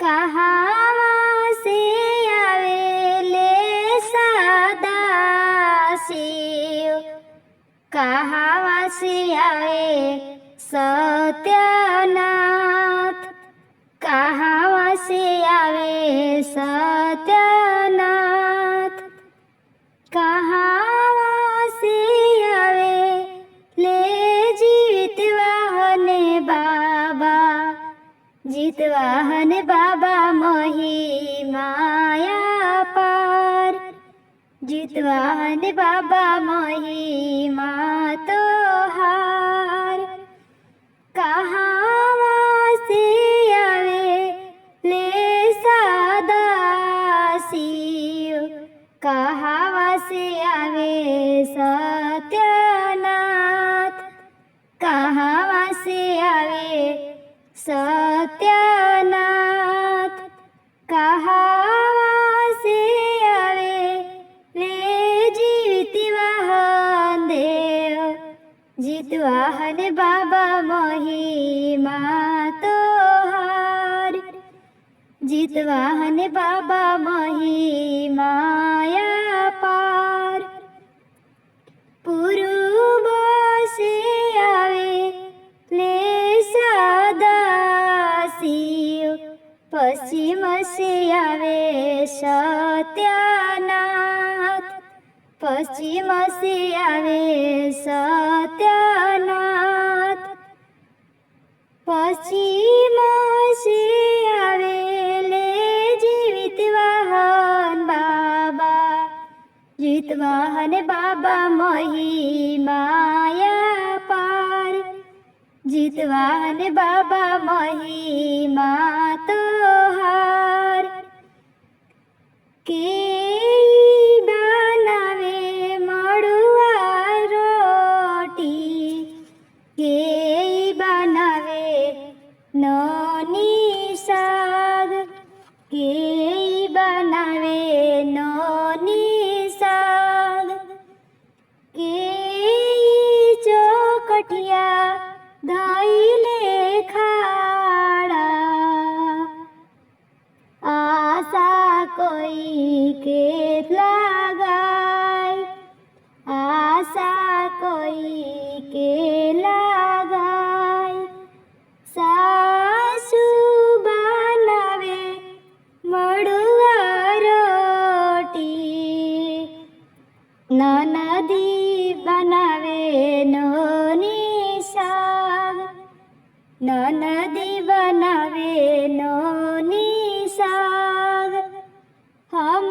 कहाँ से आवेले सदा शिव, कहाँ से आवे सत्यनाथ, कहाँ से आवे सत्यनाथ, कहाँ से आवे ले जीवित वाहन बाबा, जितवाहन बाबा महिमाया पार, जितवाहन बाबा महिमा तोहार, कहाँ से आवे ले सदा शिव, कहाँ से आवे सत्यनाथ, कहाँ से आवे सत्यनाथ, कहाँ से आवे ले जीवित वाहन देव, जितवाहन बाबा महिमा तोहार, जितवाहन बाबा महिमाया पार, पूर्व से आवे ले सदा शिव, पश्चिम से आवे सत्यनाथ, पश्चिम से आवे सत्यनाथ, पश्चिम से आवे ले जीवित वाहन बाबा, जितवाहन बाबा महिमाया पार, जितवाहन बाबा महिमा तोहार, के बनावे मड़ुआ रोटी, के बनावे नौनी साग, के बनावे नौनी साग, के चौकटिया धइले खाड़ा, आशा कोई के लगाई, आशा कोई के लगाई, सासू बनावे मड़ुआ रोटी, ननदी बनावे नौनी साग, ननदी बनावे नौनी साग, हम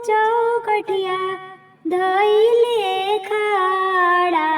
चौकटिया धइले खाड़ा,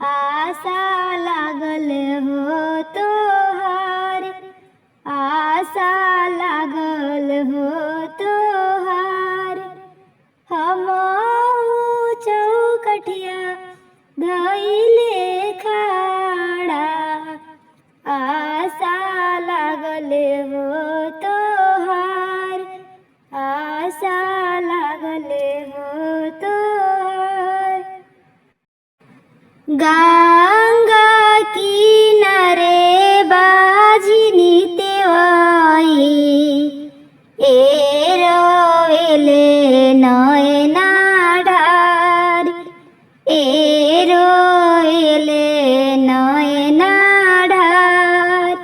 आशा लागल हो तोहार, आशा लागल हो तोहार, हम चौकटिया धइले खाड़ा, आशा लागल हो तोहार, आशा लागल हो तोहार। गंगा किनारे बाजिनी तेवाई, ए रोवेले नयना ढार, ए रोवेले नयना ढार,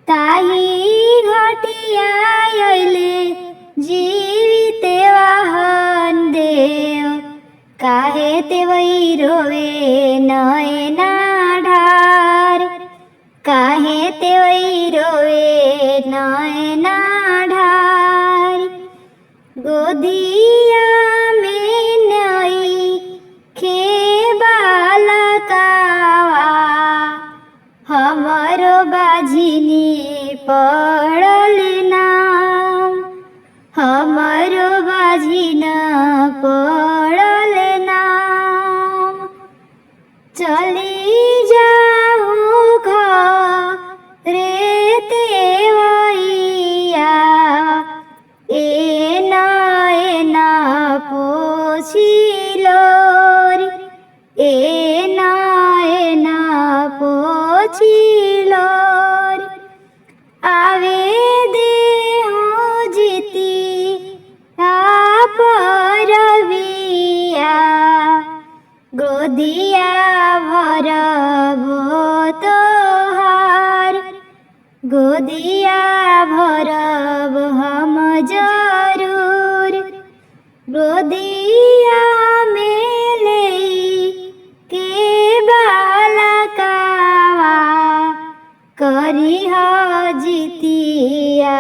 ताही घटिया अइले जीवित वाहन देव, काहे तेवई रोवे नयना ढार, काहे तेवई रोवे नयना ढार, गोदिया में नई खे बालकावा, हमरो बाजिनी पड़ल नाम, हमरो बाजिना पड़ल नाम, चली जाऊँ घरे तेवैया, एना पोछिलोर, एना पोछिलोर, आवे गोदिया भरब हम जरूर। गोदिया में के बालकावा करिह जितिया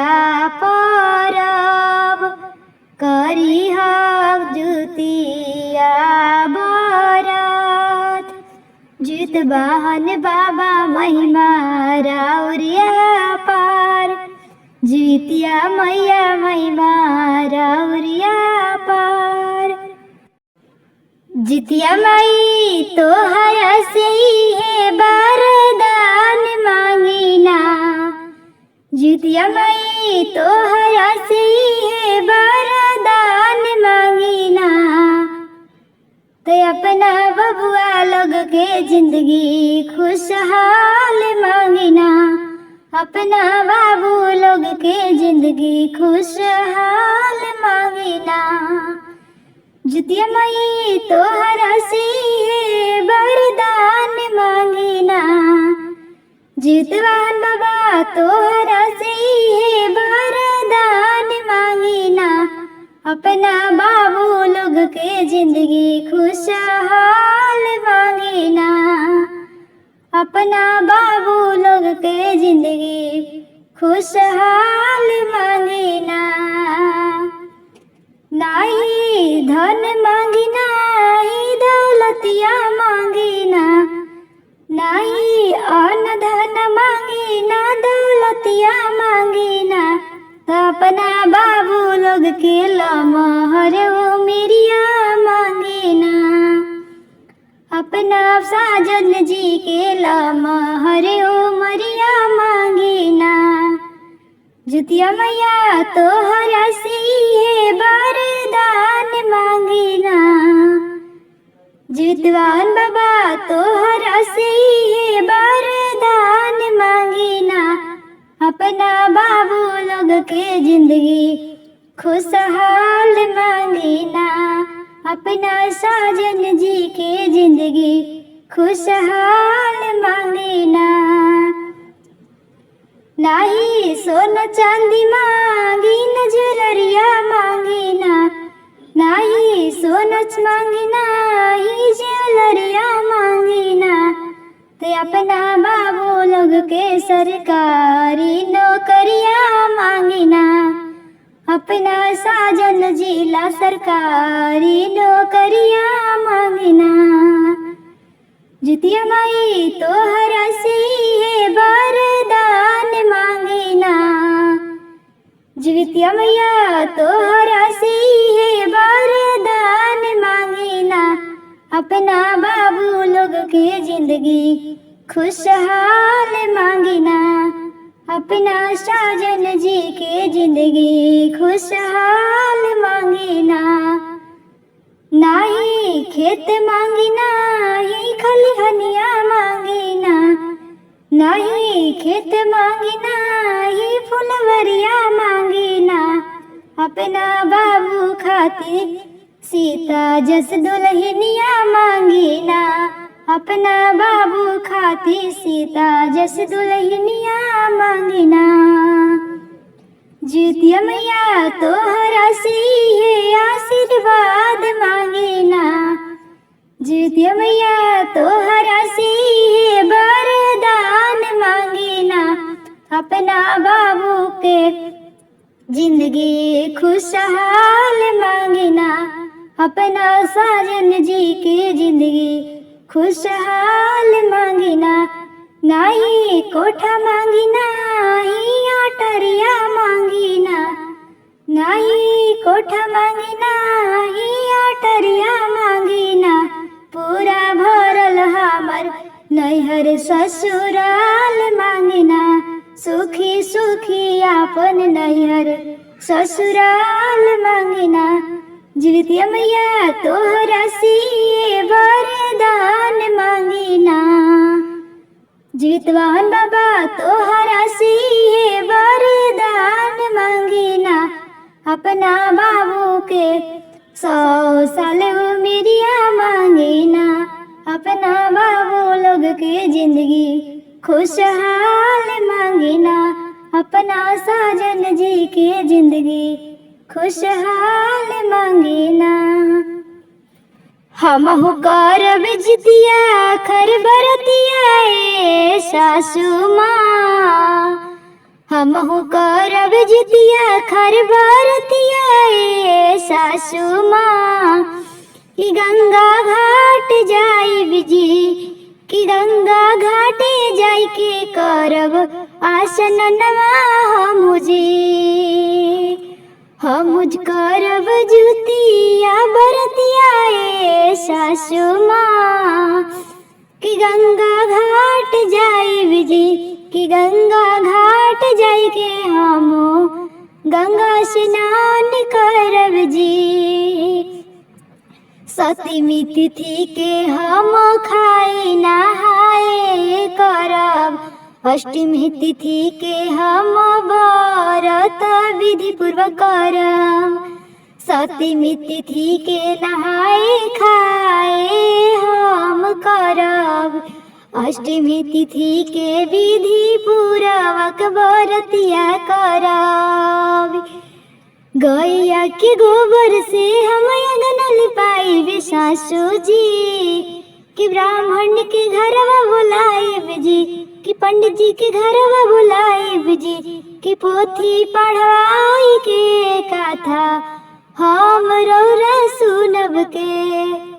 परब। करिह जुतिया बरत। जितवाहन बाबा महिमा राउरिया पार। जितिया मैया महिमा राउरिया पार। जितिया माई तोहरा से है वरदान मांगिना। जितिया माई तोहरा से है वरदान मांगिना। ते अपना बबुआ लोग के जिंदगी खुशहाल मांगिना। अपना बाबू लोग के जिंदगी खुशहाल मांगिना। जितिया माई तोहरा से वरदान मांगिना। जितवाहन बाबा तोहरा से वरदान मांगिना। अपना बाबू लोग के जिंदगी खुशहाल मांगिना। अपना बाबू लोग के जिंदगी खुशहाल मांगिना। नाही धन मांगिना ही दौलतिया मांगिना। नाही अन्न धन मांगिना दौलतिया मांगिना। तो अपना बाबू लोग के लमहर उमिरिया मांगिना। अपना साजन जी के लमहर उमरिया मांगिना। जितिया मैया तोहरा से वरदान मांगिना। जितवाहन बाबा तोहरा से वरदान मांगिना। अपना बाबू लोग के जिंदगी खुशहाल मांगिना। अपना साजन जी के जिंदगी खुशहाल मांगिना। नाही सोना चांदी मांगी न ज्वेलरिया मांगिना। नाही सोना मांगिना ही ज्वेलरिया मांगिना। ते अपना बाबू लोग के सरकारी नौकरिया मांगिना। अपना साजन जिला सरकारी नौकरिया मांगिना। जितिया माई तोहरा से वरदान मांगिना। जितिया मैया तोहरा से वरदान मांगिना। अपना बाबू लोग के जिंदगी खुशहाल मांगिना। अपना साजन जी के जिंदगी खुशहाल मांगिना। नाही खेत मांगिना ही खलिहनिया मांगिना। नाही खेत मांगिना ही फुलवरिया मांगिना। अपना बाबू खातिर सीता जस दुल्हनिया मांगिना। अपना बाबू खातिर सीता जस दुल्हनिया मांगिना। जितिया मैया तोहरा से आशीर्वाद मांगिना। जितिया मैया तोहरा से वरदान मांगिना। अपना बाबू के जिंदगी खुशहाल मांगिना। अपना साजन जी के जिंदगी खुशहाल मांगिना। नाही कोठा मांगिना ही अटरिया मांगिना। नाही कोठा मांगिना ही अटरिया मांगिना। पूरा भरल हमर नैहर ससुराल मांगिना। सुखी सुखी आपन नैहर ससुराल मांगिना। जितिया मैया तोहरा से वरदान मांगिना। जितवाहन बाबा तोहरा से वरदान मांगिना। अपना बाबू के 100 साल उमिरिया मांगिना। अपना बाबू लोग के जिंदगी खुशहाल मांगिना। अपना साजन जी के जिंदगी खुशहाल मांगीना। हमहु करब जितिया खर बरतिया ए सासू माँ, हमहु करब जितिया खर बरतिया ए सासू माँ। कि गंगा घाट जाइब जी, कि गंगा घाटे जाई के करब आसननमा हमुज करब जुतिया बरतिया ए सासू माँ। कि गंगा घाट जाइब जी, कि गंगा घाट जाई के हमो गंगा स्नान करब जी। सप्तमी तिथि के हम खाए नहाए करब, अष्टमी तिथि के हम व्रत विधि पूर्वक करब। सप्तमी तिथि के नहाए खाए हम करब, अष्टमी तिथि के विधि पूर्वक व्रतिया करब। गैया के गोबर से हम अंगना लिपाइब सासू जी। कि ब्राह्मण के घरवा बुलाइब जी, कि पंडित जी के घरवा बुलाइब जी। कि पोथी पढ़ाई के कथा हम रौरा सुनब के।